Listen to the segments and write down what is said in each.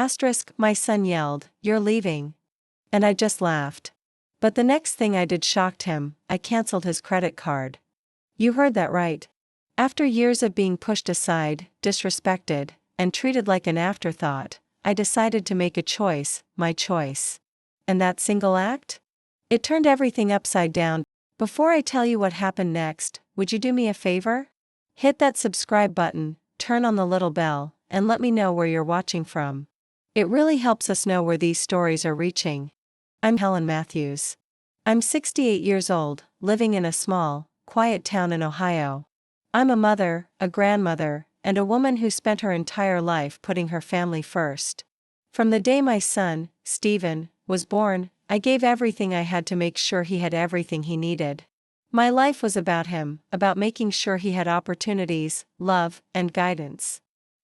Asterisk, my son yelled, "You're leaving." And I just laughed. But the next thing I did shocked him. I canceled his credit card. You heard that right. After years of being pushed aside, disrespected, and treated like an afterthought, I decided to make a choice, my choice. And that single act? It turned everything upside down. Before I tell you what happened next, would you do me a favor? Hit that subscribe button, turn on the little bell, and let me know where you're watching from. It really helps us know where these stories are reaching. I'm Helen Matthews. I'm 68 years old, living in a small, quiet town in Ohio. I'm a mother, a grandmother, and a woman who spent her entire life putting her family first. From the day my son, Stephen, was born, I gave everything I had to make sure he had everything he needed. My life was about him, about making sure he had opportunities, love, and guidance.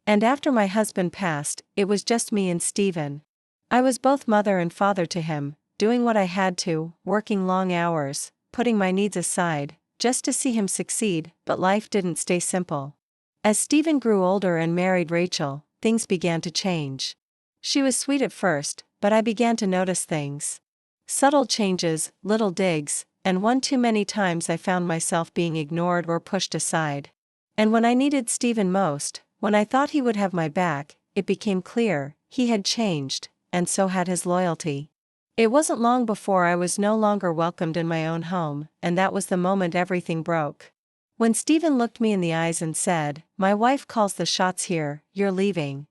And after my husband passed, it was just me and Stephen. I was both mother and father to him, doing what I had to, working long hours, putting my needs aside, just to see him succeed, but life didn't stay simple. As Stephen grew older and married Rachel, things began to change. She was sweet at first, but I began to notice things. Subtle changes, little digs, and one too many times I found myself being ignored or pushed aside. And when I needed Stephen most, when I thought he would have my back, it became clear, he had changed, and so had his loyalty. It wasn't long before I was no longer welcomed in my own home, and that was the moment everything broke. When Stephen looked me in the eyes and said, "My wife calls the shots here, you're leaving."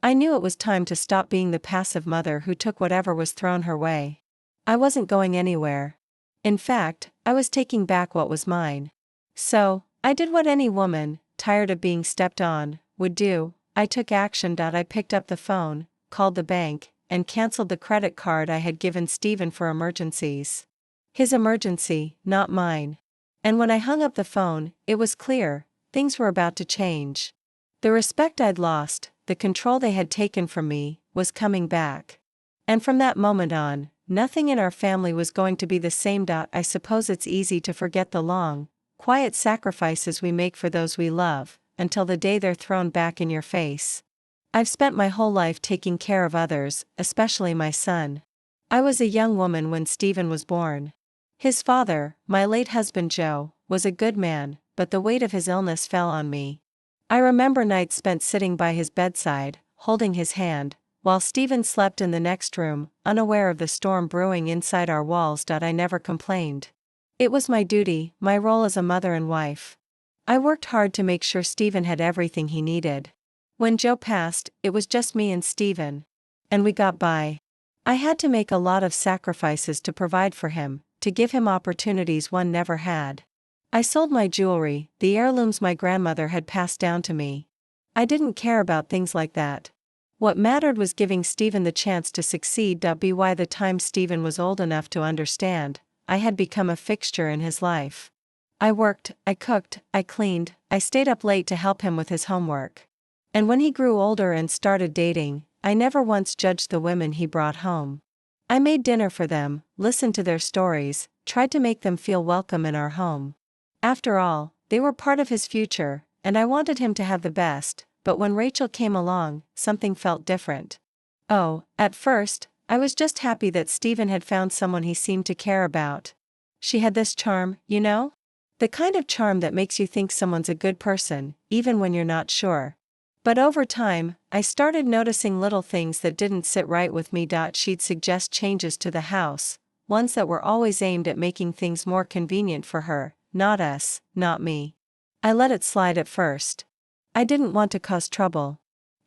I knew it was time to stop being the passive mother who took whatever was thrown her way. I wasn't going anywhere. In fact, I was taking back what was mine. So, I did what any woman, tired of being stepped on, would do. I took action. I picked up the phone, called the bank, and canceled the credit card I had given Stephen for emergencies. His emergency, not mine. And when I hung up the phone, it was clear, things were about to change. The respect I'd lost, the control they had taken from me, was coming back. And from that moment on, nothing in our family was going to be the same. I suppose it's easy to forget the long, quiet sacrifices we make for those we love, until the day they're thrown back in your face. I've spent my whole life taking care of others, especially my son. I was a young woman when Stephen was born. His father, my late husband Joe, was a good man, but the weight of his illness fell on me. I remember nights spent sitting by his bedside, holding his hand, while Stephen slept in the next room, unaware of the storm brewing inside our walls. I never complained. It was my duty, my role as a mother and wife. I worked hard to make sure Stephen had everything he needed. When Joe passed, it was just me and Stephen. And we got by. I had to make a lot of sacrifices to provide for him, to give him opportunities one never had. I sold my jewelry, the heirlooms my grandmother had passed down to me. I didn't care about things like that. What mattered was giving Stephen the chance to succeed. By the time Stephen was old enough to understand, I had become a fixture in his life. I worked, I cooked, I cleaned, I stayed up late to help him with his homework. And when he grew older and started dating, I never once judged the women he brought home. I made dinner for them, listened to their stories, tried to make them feel welcome in our home. After all, they were part of his future, and I wanted him to have the best, but when Rachel came along, something felt different. Oh, at first, I was just happy that Stephen had found someone he seemed to care about. She had this charm, you know? The kind of charm that makes you think someone's a good person, even when you're not sure. But over time, I started noticing little things that didn't sit right with me. She'd suggest changes to the house, ones that were always aimed at making things more convenient for her, not us, not me. I let it slide at first. I didn't want to cause trouble.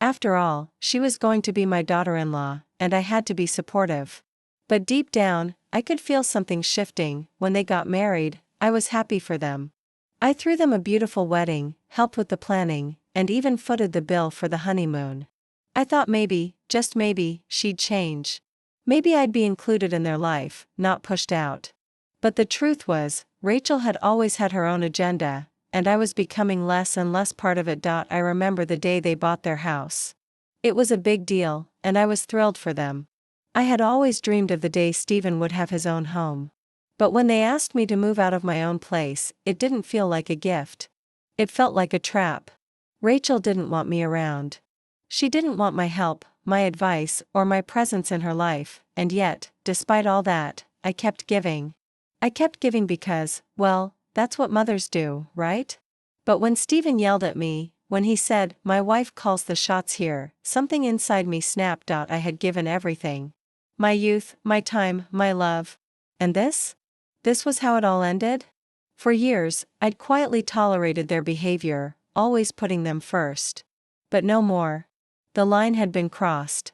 After all, she was going to be my daughter-in-law, and I had to be supportive. But deep down, I could feel something shifting. When they got married, I was happy for them. I threw them a beautiful wedding, helped with the planning, and even footed the bill for the honeymoon. I thought maybe, just maybe, she'd change. Maybe I'd be included in their life, not pushed out. But the truth was, Rachel had always had her own agenda, and I was becoming less and less part of it. I remember the day they bought their house. It was a big deal, and I was thrilled for them. I had always dreamed of the day Stephen would have his own home. But when they asked me to move out of my own place, it didn't feel like a gift. It felt like a trap. Rachel didn't want me around. She didn't want my help, my advice, or my presence in her life, and yet, despite all that, I kept giving. I kept giving because, well, that's what mothers do, right? But when Stephen yelled at me, when he said, "My wife calls the shots here," something inside me snapped out. I had given everything. My youth, my time, my love. And this? This was how it all ended? For years, I'd quietly tolerated their behavior, always putting them first. But no more. The line had been crossed.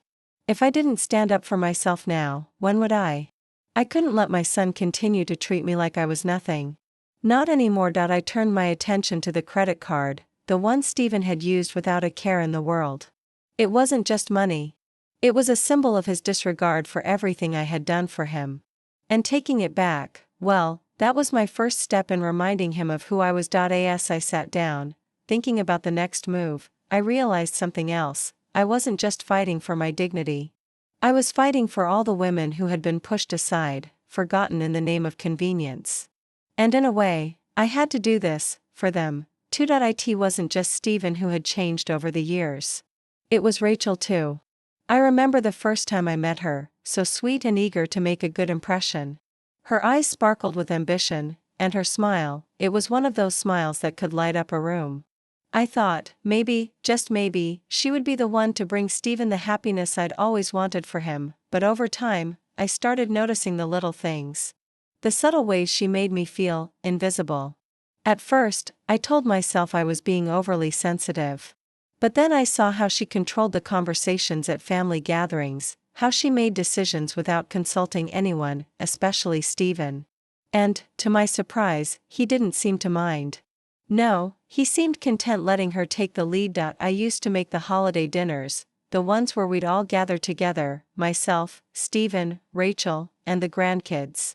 If I didn't stand up for myself now, when would I? I couldn't let my son continue to treat me like I was nothing. Not anymore. I turned my attention to the credit card, the one Stephen had used without a care in the world. It wasn't just money. It was a symbol of his disregard for everything I had done for him. And taking it back, well, that was my first step in reminding him of who I was. As I sat down, thinking about the next move, I realized something else. I wasn't just fighting for my dignity. I was fighting for all the women who had been pushed aside, forgotten in the name of convenience. And in a way, I had to do this, for them, too. It wasn't just Stephen who had changed over the years. It was Rachel too. I remember the first time I met her, so sweet and eager to make a good impression. Her eyes sparkled with ambition, and her smile, it was one of those smiles that could light up a room. I thought, maybe, just maybe, she would be the one to bring Stephen the happiness I'd always wanted for him, but over time, I started noticing the little things. The subtle ways she made me feel invisible. At first, I told myself I was being overly sensitive. But then I saw how she controlled the conversations at family gatherings, how she made decisions without consulting anyone, especially Stephen. And, to my surprise, he didn't seem to mind. No, he seemed content letting her take the lead. I used to make the holiday dinners, the ones where we'd all gather together, myself, Stephen, Rachel, and the grandkids.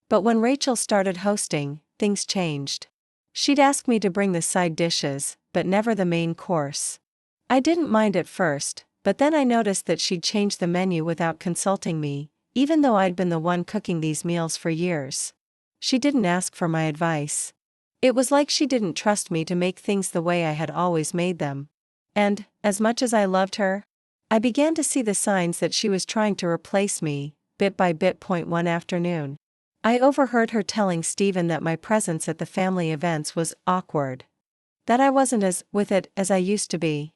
But when Rachel started hosting, things changed. She'd ask me to bring the side dishes, but never the main course. I didn't mind at first, but then I noticed that she'd changed the menu without consulting me, even though I'd been the one cooking these meals for years. She didn't ask for my advice. It was like she didn't trust me to make things the way I had always made them. And, as much as I loved her, I began to see the signs that she was trying to replace me, bit by bit. One afternoon, I overheard her telling Stephen that my presence at the family events was awkward. That I wasn't as with it as I used to be.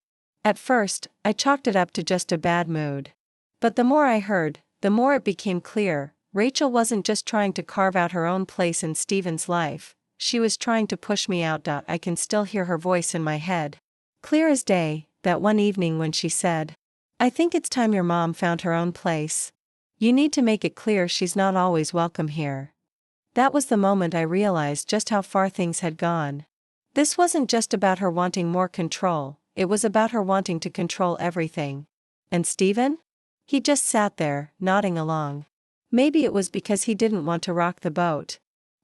At first, I chalked it up to just a bad mood. But the more I heard, the more it became clear, Rachel wasn't just trying to carve out her own place in Stephen's life, she was trying to push me out. I can still hear her voice in my head. Clear as day, that one evening when she said, "I think it's time your mom found her own place. You need to make it clear she's not always welcome here." That was the moment I realized just how far things had gone. This wasn't just about her wanting more control, it was about her wanting to control everything. And Stephen? He just sat there, nodding along. Maybe it was because he didn't want to rock the boat.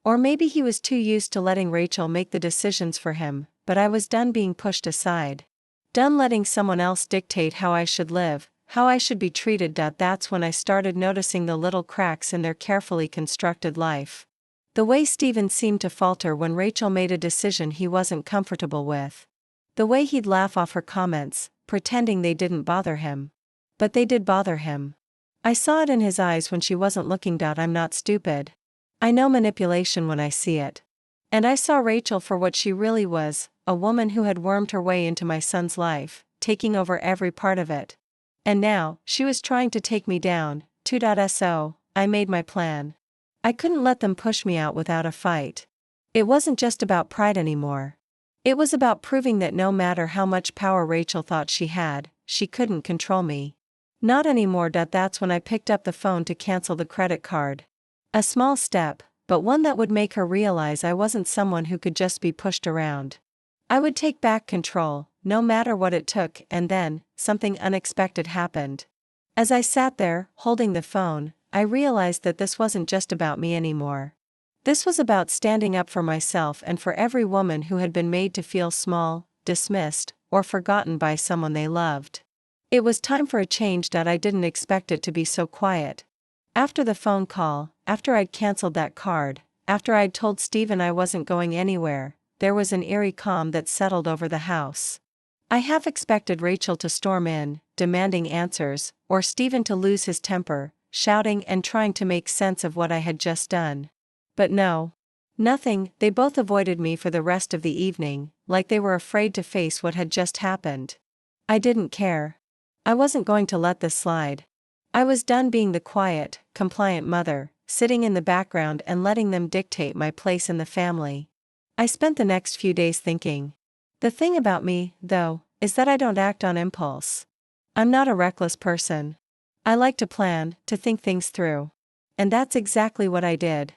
Or maybe he was too used to letting Rachel make the decisions for him, but I was done being pushed aside. Done letting someone else dictate how I should live, how I should be treated. That's when I started noticing the little cracks in their carefully constructed life. The way Stephen seemed to falter when Rachel made a decision he wasn't comfortable with. The way he'd laugh off her comments, pretending they didn't bother him. But they did bother him. I saw it in his eyes when she wasn't looking. I'm not stupid. I know manipulation when I see it. And I saw Rachel for what she really was, a woman who had wormed her way into my son's life, taking over every part of it. And now, she was trying to take me down, too. So, I made my plan. I couldn't let them push me out without a fight. It wasn't just about pride anymore. It was about proving that no matter how much power Rachel thought she had, she couldn't control me. Not anymore. That's when I picked up the phone to cancel the credit card. A small step, but one that would make her realize I wasn't someone who could just be pushed around. I would take back control, no matter what it took. And then, something unexpected happened. As I sat there, holding the phone, I realized that this wasn't just about me anymore. This was about standing up for myself and for every woman who had been made to feel small, dismissed, or forgotten by someone they loved. It was time for a change. I didn't expect it to be so quiet. After the phone call, after I'd canceled that card, after I'd told Stephen I wasn't going anywhere, there was an eerie calm that settled over the house. I half expected Rachel to storm in, demanding answers, or Stephen to lose his temper, shouting and trying to make sense of what I had just done. But no. Nothing. They both avoided me for the rest of the evening, like they were afraid to face what had just happened. I didn't care. I wasn't going to let this slide. I was done being the quiet, compliant mother, sitting in the background and letting them dictate my place in the family. I spent the next few days thinking. The thing about me, though, is that I don't act on impulse. I'm not a reckless person. I like to plan, to think things through. And that's exactly what I did.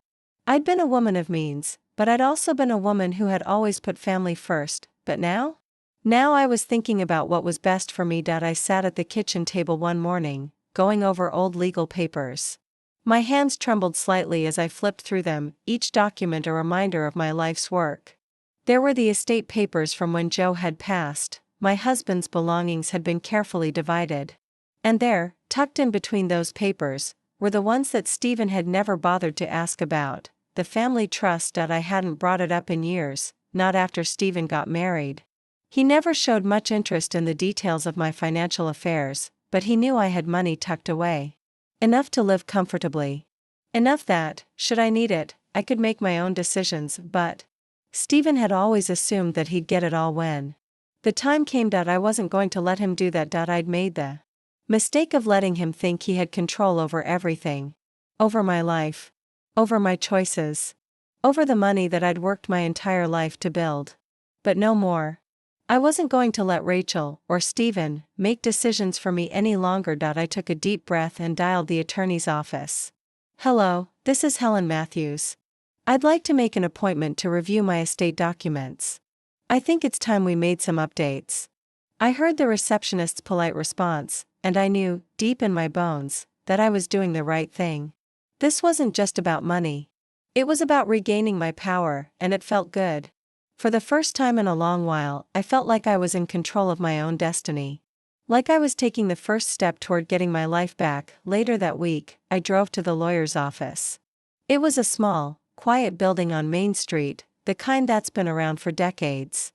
I'd been a woman of means, but I'd also been a woman who had always put family first, but now? Now I was thinking about what was best for me. I sat at the kitchen table one morning, going over old legal papers. My hands trembled slightly as I flipped through them, each document a reminder of my life's work. There were the estate papers from when Joe had passed. My husband's belongings had been carefully divided. And there, tucked in between those papers, were the ones that Stephen had never bothered to ask about, the family trust. I hadn't brought it up in years, not after Stephen got married. He never showed much interest in the details of my financial affairs, but he knew I had money tucked away. Enough to live comfortably. Enough that, should I need it, I could make my own decisions, but Stephen had always assumed that he'd get it all when the time came. I wasn't going to let him do that. I'd made the mistake of letting him think he had control over everything. Over my life. Over my choices. Over the money that I'd worked my entire life to build. But no more. I wasn't going to let Rachel, or Stephen, make decisions for me any longer. I took a deep breath and dialed the attorney's office. Hello, this is Helen Matthews. I'd like to make an appointment to review my estate documents. I think it's time we made some updates. I heard the receptionist's polite response, and I knew, deep in my bones, that I was doing the right thing. This wasn't just about money. It was about regaining my power, and it felt good. For the first time in a long while, I felt like I was in control of my own destiny. Like I was taking the first step toward getting my life back. Later that week, I drove to the lawyer's office. It was a small, quiet building on Main Street, the kind that's been around for decades.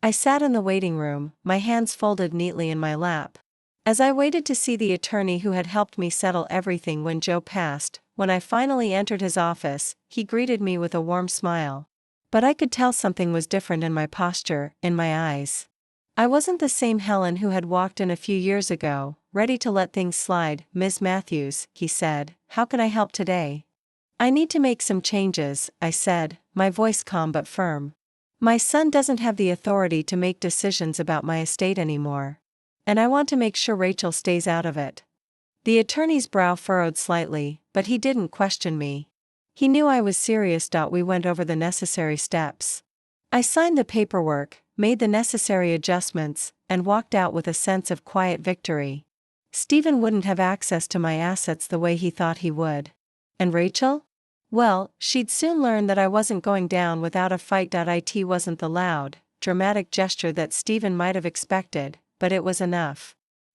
I sat in the waiting room, my hands folded neatly in my lap. As I waited to see the attorney who had helped me settle everything when Joe passed, when I finally entered his office, he greeted me with a warm smile. But I could tell something was different in my posture, in my eyes. I wasn't the same Helen who had walked in a few years ago, ready to let things slide. Ms. Matthews, he said, how can I help today? I need to make some changes, I said, my voice calm but firm. My son doesn't have the authority to make decisions about my estate anymore. And I want to make sure Rachel stays out of it. The attorney's brow furrowed slightly, but he didn't question me. He knew I was serious. We went over the necessary steps. I signed the paperwork, made the necessary adjustments, and walked out with a sense of quiet victory. Stephen wouldn't have access to my assets the way he thought he would. And Rachel? Well, she'd soon learn that I wasn't going down without a fight. It wasn't the loud, dramatic gesture that Stephen might have expected, but it was enough.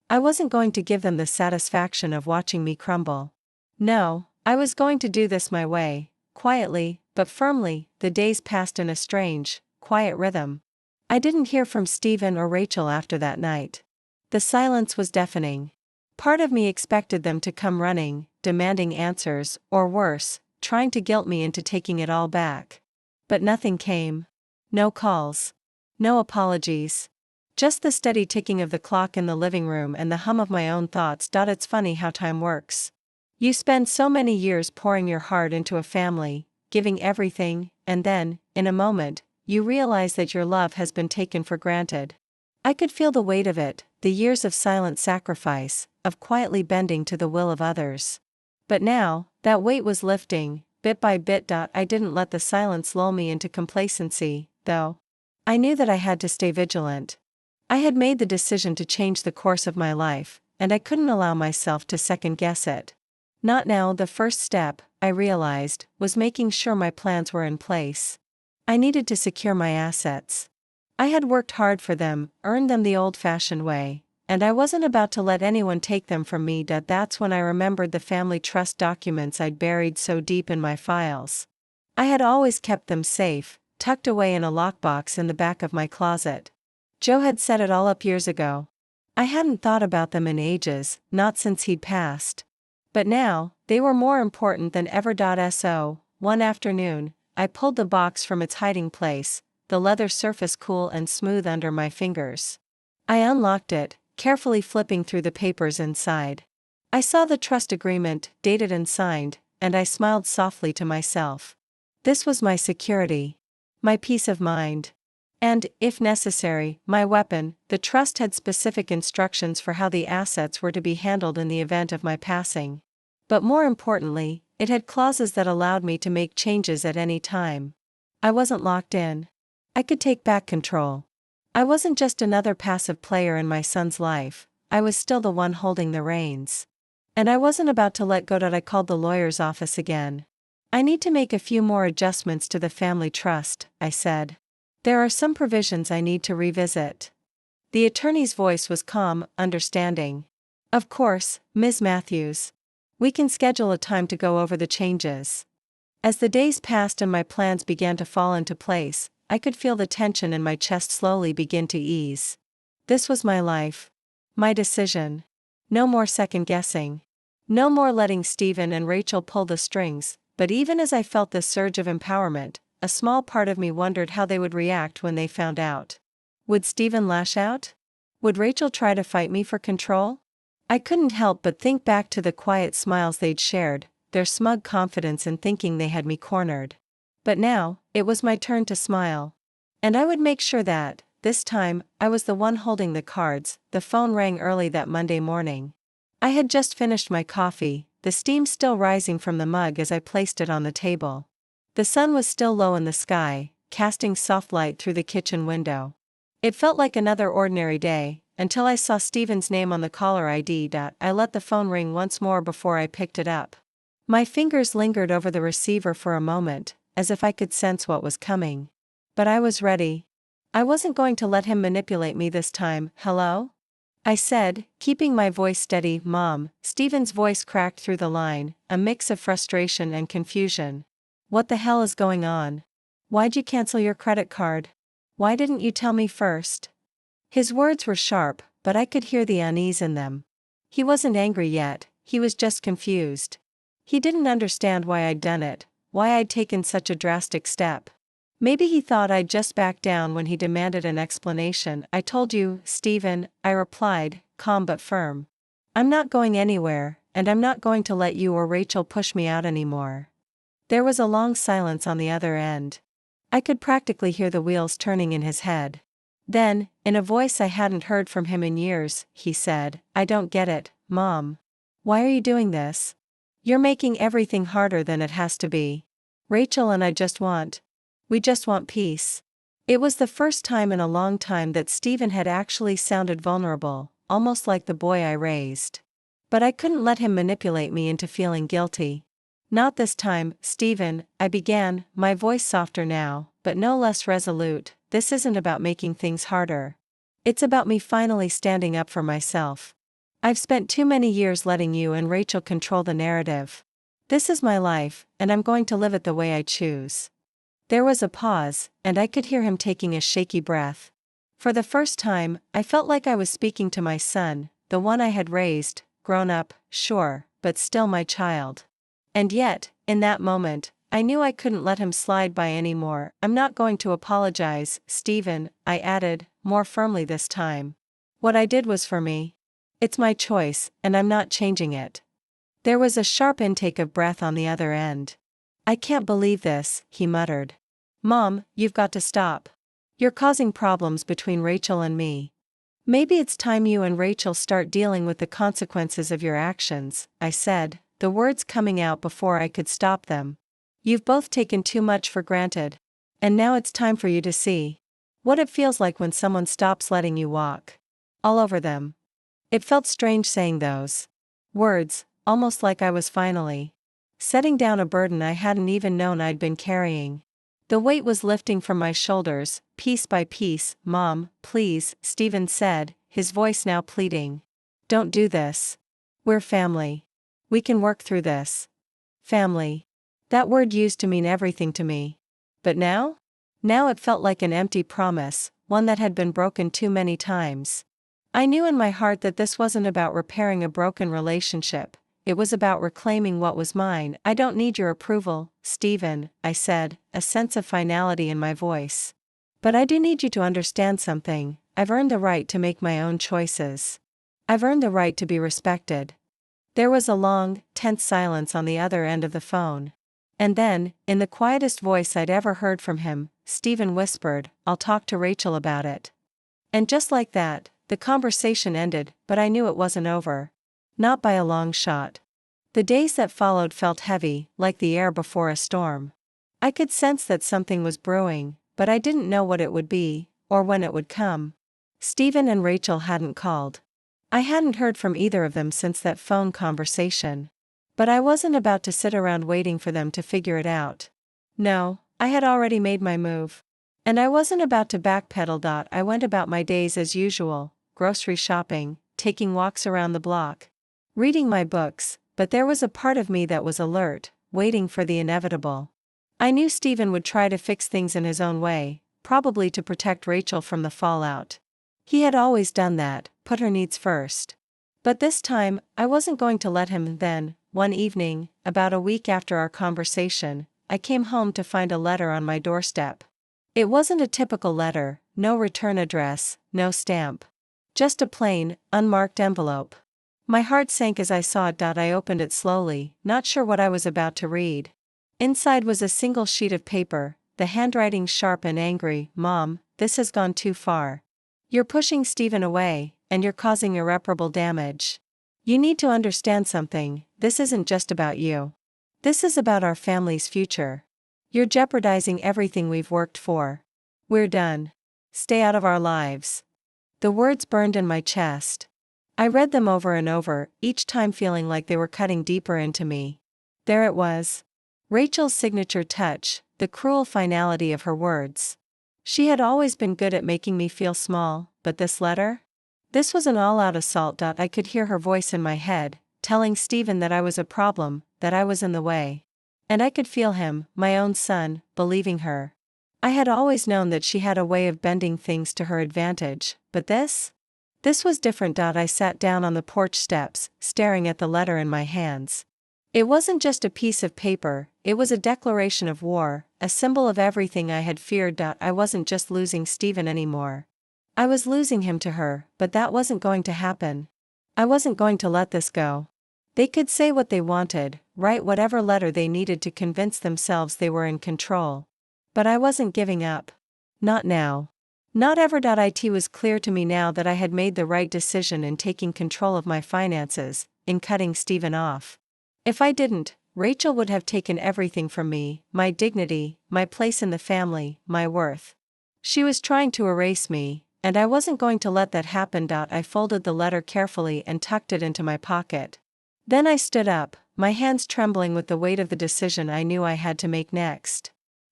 I wasn't going to give them the satisfaction of watching me crumble. No, I was going to do this my way, quietly, but firmly. The days passed in a strange, quiet rhythm. I didn't hear from Stephen or Rachel after that night. The silence was deafening. Part of me expected them to come running, demanding answers, or worse, trying to guilt me into taking it all back. But nothing came. No calls. No apologies. Just the steady ticking of the clock in the living room and the hum of my own thoughts. It's funny how time works. You spend so many years pouring your heart into a family, giving everything, and then, in a moment, you realize that your love has been taken for granted. I could feel the weight of it, the years of silent sacrifice, of quietly bending to the will of others. But now, that weight was lifting, bit by bit. I didn't let the silence lull me into complacency, though. I knew that I had to stay vigilant. I had made the decision to change the course of my life, and I couldn't allow myself to second-guess it. Not now. The first step, I realized, was making sure my plans were in place. I needed to secure my assets. I had worked hard for them, earned them the old-fashioned way, and I wasn't about to let anyone take them from me. That's when I remembered the family trust documents I'd buried so deep in my files. I had always kept them safe, tucked away in a lockbox in the back of my closet. Joe had set it all up years ago. I hadn't thought about them in ages, not since he'd passed. But now, they were more important than ever. So, one afternoon, I pulled the box from its hiding place, the leather surface cool and smooth under my fingers. I unlocked it, carefully flipping through the papers inside. I saw the trust agreement, dated and signed, and I smiled softly to myself. This was my security. My peace of mind. And, if necessary, my weapon. The trust had specific instructions for how the assets were to be handled in the event of my passing. But more importantly, it had clauses that allowed me to make changes at any time. I wasn't locked in. I could take back control. I wasn't just another passive player in my son's life, I was still the one holding the reins. And I wasn't about to let go. I called the lawyer's office again. I need to make a few more adjustments to the family trust, I said. There are some provisions I need to revisit. The attorney's voice was calm, understanding. Of course, Ms. Matthews. We can schedule a time to go over the changes. As the days passed and my plans began to fall into place, I could feel the tension in my chest slowly begin to ease. This was my life. My decision. No more second guessing. No more letting Stephen and Rachel pull the strings, but even as I felt this surge of empowerment, a small part of me wondered how they would react when they found out. Would Stephen lash out? Would Rachel try to fight me for control? I couldn't help but think back to the quiet smiles they'd shared, their smug confidence in thinking they had me cornered. But now, it was my turn to smile. And I would make sure that, this time, I was the one holding the cards. The phone rang early that Monday morning. I had just finished my coffee, the steam still rising from the mug as I placed it on the table. The sun was still low in the sky, casting soft light through the kitchen window. It felt like another ordinary day, until I saw Stephen's name on the caller ID. I let the phone ring once more before I picked it up. My fingers lingered over the receiver for a moment, as if I could sense what was coming. But I was ready. I wasn't going to let him manipulate me this time. Hello? I said, keeping my voice steady. Mom. Stephen's voice cracked through the line, a mix of frustration and confusion. What the hell is going on? Why'd you cancel your credit card? Why didn't you tell me first? His words were sharp, but I could hear the unease in them. He wasn't angry yet, he was just confused. He didn't understand why I'd done it, why I'd taken such a drastic step. Maybe he thought I'd just back down when he demanded an explanation. I told you, Stephen, I replied, calm but firm. I'm not going anywhere, and I'm not going to let you or Rachel push me out anymore. There was a long silence on the other end. I could practically hear the wheels turning in his head. Then, in a voice I hadn't heard from him in years, he said, I don't get it, Mom. Why are you doing this? You're making everything harder than it has to be. Rachel and I we just want peace. It was the first time in a long time that Stephen had actually sounded vulnerable, almost like the boy I raised. But I couldn't let him manipulate me into feeling guilty. Not this time, Stephen, I began, my voice softer now, but no less resolute. This isn't about making things harder. It's about me finally standing up for myself. I've spent too many years letting you and Rachel control the narrative. This is my life, and I'm going to live it the way I choose. There was a pause, and I could hear him taking a shaky breath. For the first time, I felt like I was speaking to my son, the one I had raised, grown up, sure, but still my child. And yet, in that moment, I knew I couldn't let him slide by anymore. I'm not going to apologize, Stephen, I added, more firmly this time. What I did was for me. It's my choice, and I'm not changing it. There was a sharp intake of breath on the other end. I can't believe this, he muttered. Mom, you've got to stop. You're causing problems between Rachel and me. Maybe it's time you and Rachel start dealing with the consequences of your actions, I said, the words coming out before I could stop them. You've both taken too much for granted. And now it's time for you to see what it feels like when someone stops letting you walk all over them. It felt strange saying those words, almost like I was finally setting down a burden I hadn't even known I'd been carrying. The weight was lifting from my shoulders, piece by piece. Mom, please, Stephen said, his voice now pleading. Don't do this. We're family. We can work through this. Family. That word used to mean everything to me. But now? Now it felt like an empty promise, one that had been broken too many times. I knew in my heart that this wasn't about repairing a broken relationship, it was about reclaiming what was mine. I don't need your approval, Stephen, I said, a sense of finality in my voice. But I do need you to understand something. I've earned the right to make my own choices. I've earned the right to be respected. There was a long, tense silence on the other end of the phone. And then, in the quietest voice I'd ever heard from him, Stephen whispered, "I'll talk to Rachel about it." And just like that, the conversation ended, but I knew it wasn't over. Not by a long shot. The days that followed felt heavy, like the air before a storm. I could sense that something was brewing, but I didn't know what it would be, or when it would come. Stephen and Rachel hadn't called. I hadn't heard from either of them since that phone conversation. But I wasn't about to sit around waiting for them to figure it out. No, I had already made my move. And I wasn't about to backpedal. I went about my days as usual, grocery shopping, taking walks around the block, reading my books, but there was a part of me that was alert, waiting for the inevitable. I knew Stephen would try to fix things in his own way, probably to protect Rachel from the fallout. He had always done that, put her needs first. But this time, I wasn't going to let him. Then, one evening, about a week after our conversation, I came home to find a letter on my doorstep. It wasn't a typical letter, no return address, no stamp. Just a plain, unmarked envelope. My heart sank as I saw it. I opened it slowly, not sure what I was about to read. Inside was a single sheet of paper, the handwriting sharp and angry. "Mom, this has gone too far. You're pushing Stephen away, and you're causing irreparable damage. You need to understand something, this isn't just about you. This is about our family's future. You're jeopardizing everything we've worked for. We're done. Stay out of our lives." The words burned in my chest. I read them over and over, each time feeling like they were cutting deeper into me. There it was. Rachel's signature touch, the cruel finality of her words. She had always been good at making me feel small, but this letter? This was an all-out assault. I could hear her voice in my head, telling Stephen that I was a problem, that I was in the way. And I could feel him, my own son, believing her. I had always known that she had a way of bending things to her advantage, but this? This was different. I sat down on the porch steps, staring at the letter in my hands. It wasn't just a piece of paper, it was a declaration of war, a symbol of everything I had feared. I wasn't just losing Stephen anymore. I was losing him to her, but that wasn't going to happen. I wasn't going to let this go. They could say what they wanted, write whatever letter they needed to convince themselves they were in control. But I wasn't giving up. Not now. Not ever. It was clear to me now that I had made the right decision in taking control of my finances, in cutting Stephen off. If I didn't, Rachel would have taken everything from me, my dignity, my place in the family, my worth. She was trying to erase me, and I wasn't going to let that happen. I folded the letter carefully and tucked it into my pocket. Then I stood up, my hands trembling with the weight of the decision I knew I had to make next.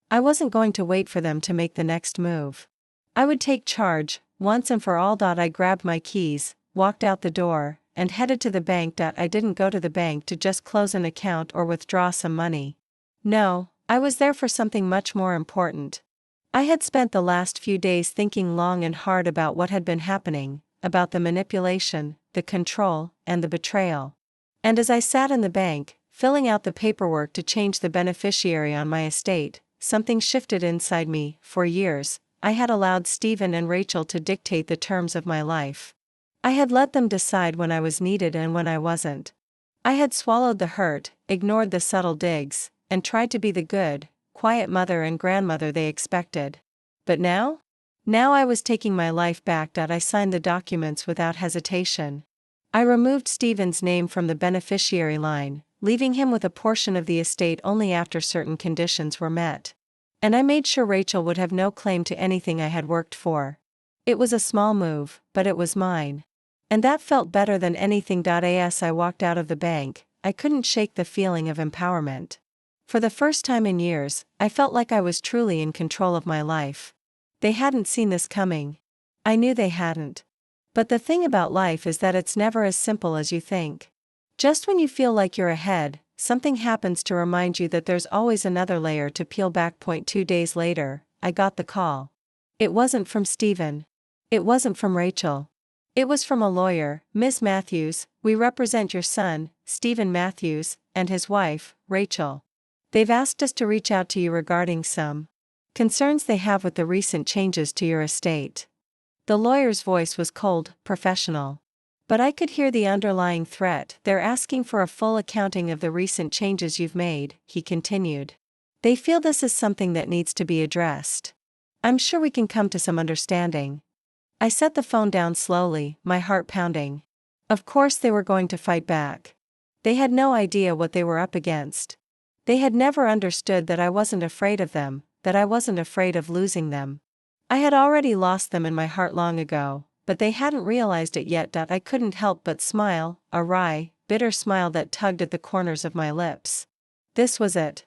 I wasn't going to wait for them to make the next move. I would take charge, once and for all. I grabbed my keys, walked out the door, and headed to the bank. I didn't go to the bank to just close an account or withdraw some money. No, I was there for something much more important. I had spent the last few days thinking long and hard about what had been happening, about the manipulation, the control, and the betrayal. And as I sat in the bank, filling out the paperwork to change the beneficiary on my estate, something shifted inside me. For years, I had allowed Stephen and Rachel to dictate the terms of my life. I had let them decide when I was needed and when I wasn't. I had swallowed the hurt, ignored the subtle digs, and tried to be the good, quiet mother and grandmother they expected. But now? Now I was taking my life back. I signed the documents without hesitation. I removed Stephen's name from the beneficiary line, leaving him with a portion of the estate only after certain conditions were met. And I made sure Rachel would have no claim to anything I had worked for. It was a small move, but it was mine. And that felt better than anything. As I walked out of the bank, I couldn't shake the feeling of empowerment. For the first time in years, I felt like I was truly in control of my life. They hadn't seen this coming. I knew they hadn't. But the thing about life is that it's never as simple as you think. Just when you feel like you're ahead, something happens to remind you that there's always another layer to peel back. 2 days later, I got the call. It wasn't from Stephen. It wasn't from Rachel. It was from a lawyer. Ms. Matthews, we represent your son, Stephen Matthews, and his wife, Rachel. They've asked us to reach out to you regarding some concerns they have with the recent changes to your estate. The lawyer's voice was cold, professional. But I could hear the underlying threat. They're asking for a full accounting of the recent changes you've made, he continued. They feel this is something that needs to be addressed. I'm sure we can come to some understanding. I set the phone down slowly, my heart pounding. Of course they were going to fight back. They had no idea what they were up against. They had never understood that I wasn't afraid of them, that I wasn't afraid of losing them. I had already lost them in my heart long ago, but they hadn't realized it yet. I couldn't help but smile, a wry, bitter smile that tugged at the corners of my lips. This was it.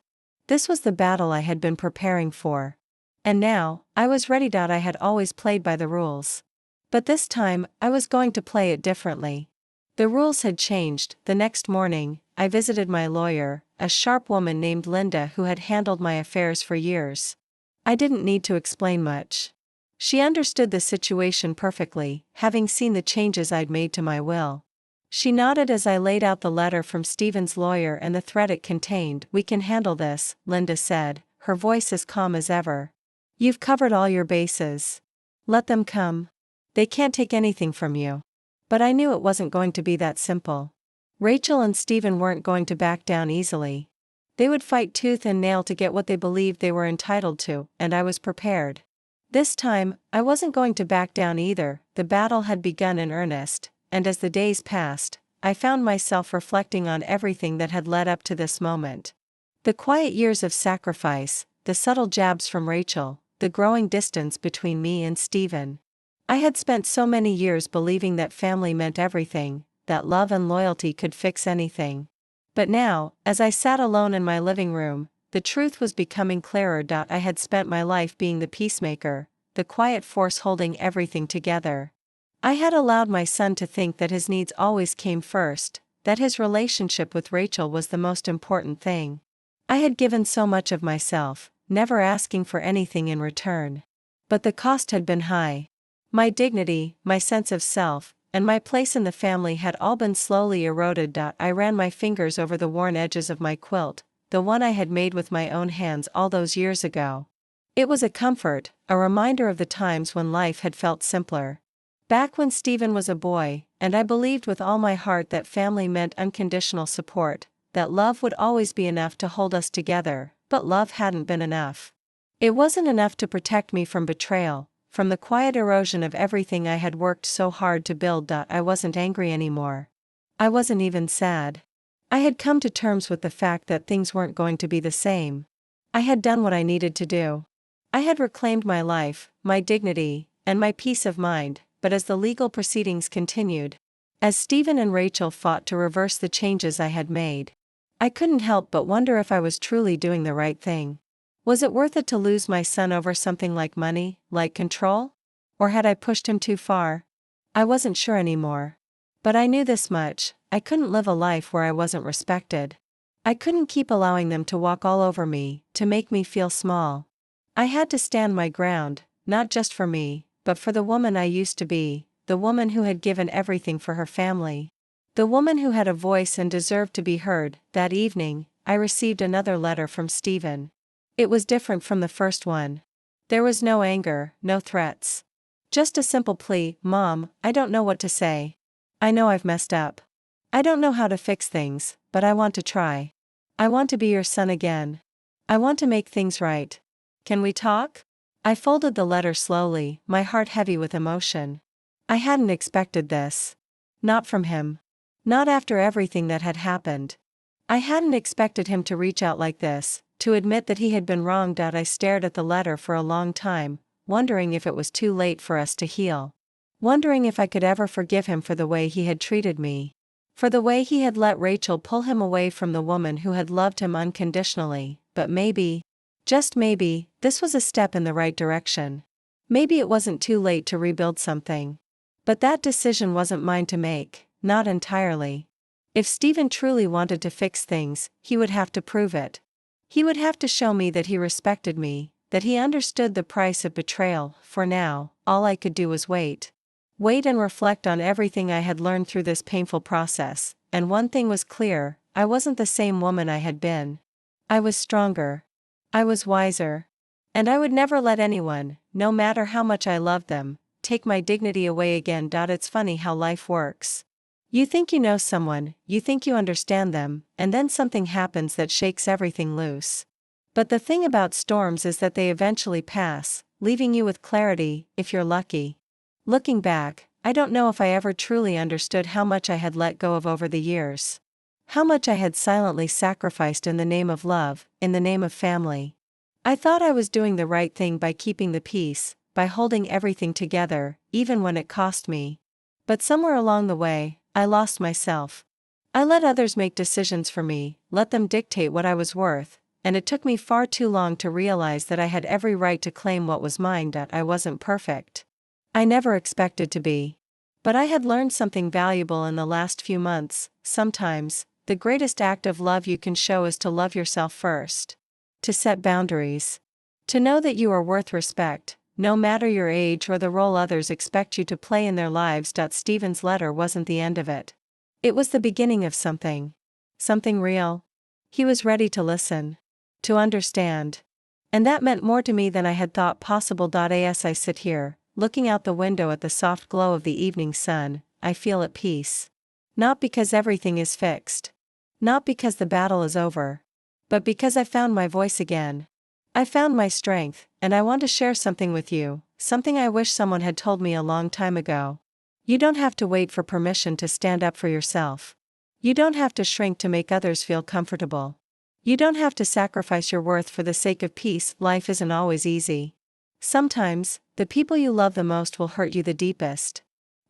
This was the battle I had been preparing for. And now, I was ready. I had always played by the rules. But this time, I was going to play it differently. The rules had changed. The next morning, I visited my lawyer, a sharp woman named Linda who had handled my affairs for years. I didn't need to explain much. She understood the situation perfectly, having seen the changes I'd made to my will. She nodded as I laid out the letter from Stephen's lawyer and the threat it contained. We can handle this, Linda said, her voice as calm as ever. You've covered all your bases. Let them come. They can't take anything from you. But I knew it wasn't going to be that simple. Rachel and Stephen weren't going to back down easily. They would fight tooth and nail to get what they believed they were entitled to, and I was prepared. This time, I wasn't going to back down either. The battle had begun in earnest, and as the days passed, I found myself reflecting on everything that had led up to this moment. The quiet years of sacrifice, the subtle jabs from Rachel, the growing distance between me and Stephen. I had spent so many years believing that family meant everything, that love and loyalty could fix anything. But now, as I sat alone in my living room, the truth was becoming clearer. I had spent my life being the peacemaker, the quiet force holding everything together. I had allowed my son to think that his needs always came first, that his relationship with Rachel was the most important thing. I had given so much of myself, never asking for anything in return. But the cost had been high. My dignity, my sense of self, and my place in the family had all been slowly eroded. I ran my fingers over the worn edges of my quilt, the one I had made with my own hands all those years ago. It was a comfort, a reminder of the times when life had felt simpler. Back when Stephen was a boy, and I believed with all my heart that family meant unconditional support, that love would always be enough to hold us together, but love hadn't been enough. It wasn't enough to protect me from betrayal, from the quiet erosion of everything I had worked so hard to build. I wasn't angry anymore. I wasn't even sad. I had come to terms with the fact that things weren't going to be the same. I had done what I needed to do. I had reclaimed my life, my dignity, and my peace of mind, but as the legal proceedings continued, as Stephen and Rachel fought to reverse the changes I had made, I couldn't help but wonder if I was truly doing the right thing. Was it worth it to lose my son over something like money, like control? Or had I pushed him too far? I wasn't sure anymore. But I knew this much: I couldn't live a life where I wasn't respected. I couldn't keep allowing them to walk all over me, to make me feel small. I had to stand my ground, not just for me, but for the woman I used to be, the woman who had given everything for her family. The woman who had a voice and deserved to be heard. That evening, I received another letter from Stephen. It was different from the first one. There was no anger, no threats. Just a simple plea: Mom, I don't know what to say. I know I've messed up. I don't know how to fix things, but I want to try. I want to be your son again. I want to make things right. Can we talk? I folded the letter slowly, my heart heavy with emotion. I hadn't expected this. Not from him. Not after everything that had happened. I hadn't expected him to reach out like this, to admit that he had been wronged. I stared at the letter for a long time, wondering if it was too late for us to heal. Wondering if I could ever forgive him for the way he had treated me. For the way he had let Rachel pull him away from the woman who had loved him unconditionally. But maybe, just maybe, this was a step in the right direction. Maybe it wasn't too late to rebuild something. But that decision wasn't mine to make, not entirely. If Stephen truly wanted to fix things, he would have to prove it. He would have to show me that he respected me, that he understood the price of betrayal. For now, all I could do was wait. wait and reflect on everything I had learned through this painful process, and one thing was clear: I wasn't the same woman I had been. I was stronger. I was wiser. And I would never let anyone, no matter how much I loved them, take my dignity away again. It's funny how life works. You think you know someone, you think you understand them, and then something happens that shakes everything loose. But the thing about storms is that they eventually pass, leaving you with clarity, if you're lucky. Looking back, I don't know if I ever truly understood how much I had let go of over the years. How much I had silently sacrificed in the name of love, in the name of family. I thought I was doing the right thing by keeping the peace, by holding everything together, even when it cost me. But somewhere along the way, I lost myself. I let others make decisions for me, let them dictate what I was worth, and it took me far too long to realize that I had every right to claim what was mine. I wasn't perfect. I never expected to be. But I had learned something valuable in the last few months. Sometimes, the greatest act of love you can show is to love yourself first. To set boundaries. To know that you are worth respect, no matter your age or the role others expect you to play in their lives. Stephen's letter wasn't the end of it. It was the beginning of something. Something real. He was ready to listen. To understand. And that meant more to me than I had thought possible. As I sit here, looking out the window at the soft glow of the evening sun, I feel at peace. Not because everything is fixed. Not because the battle is over. But because I found my voice again. I found my strength, and I want to share something with you, something I wish someone had told me a long time ago. You don't have to wait for permission to stand up for yourself. You don't have to shrink to make others feel comfortable. You don't have to sacrifice your worth for the sake of peace. Life isn't always easy. Sometimes, the people you love the most will hurt you the deepest.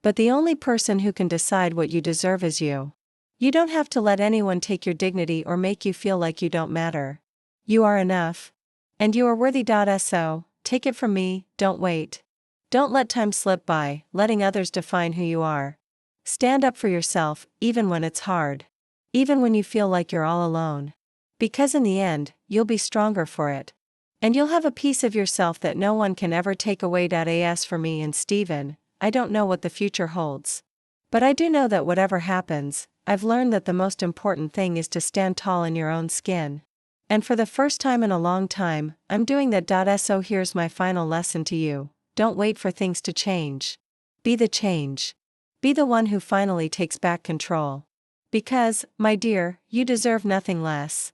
But the only person who can decide what you deserve is you. You don't have to let anyone take your dignity or make you feel like you don't matter. You are enough. And you are worthy. So, take it from me, don't wait. Don't let time slip by, letting others define who you are. Stand up for yourself, even when it's hard. Even when you feel like you're all alone. Because in the end, you'll be stronger for it. And you'll have a piece of yourself that no one can ever take away. As for me and Stephen, I don't know what the future holds. But I do know that whatever happens, I've learned that the most important thing is to stand tall in your own skin. And for the first time in a long time, I'm doing that. So here's my final lesson to you: don't wait for things to change. Be the change. Be the one who finally takes back control. Because, my dear, you deserve nothing less.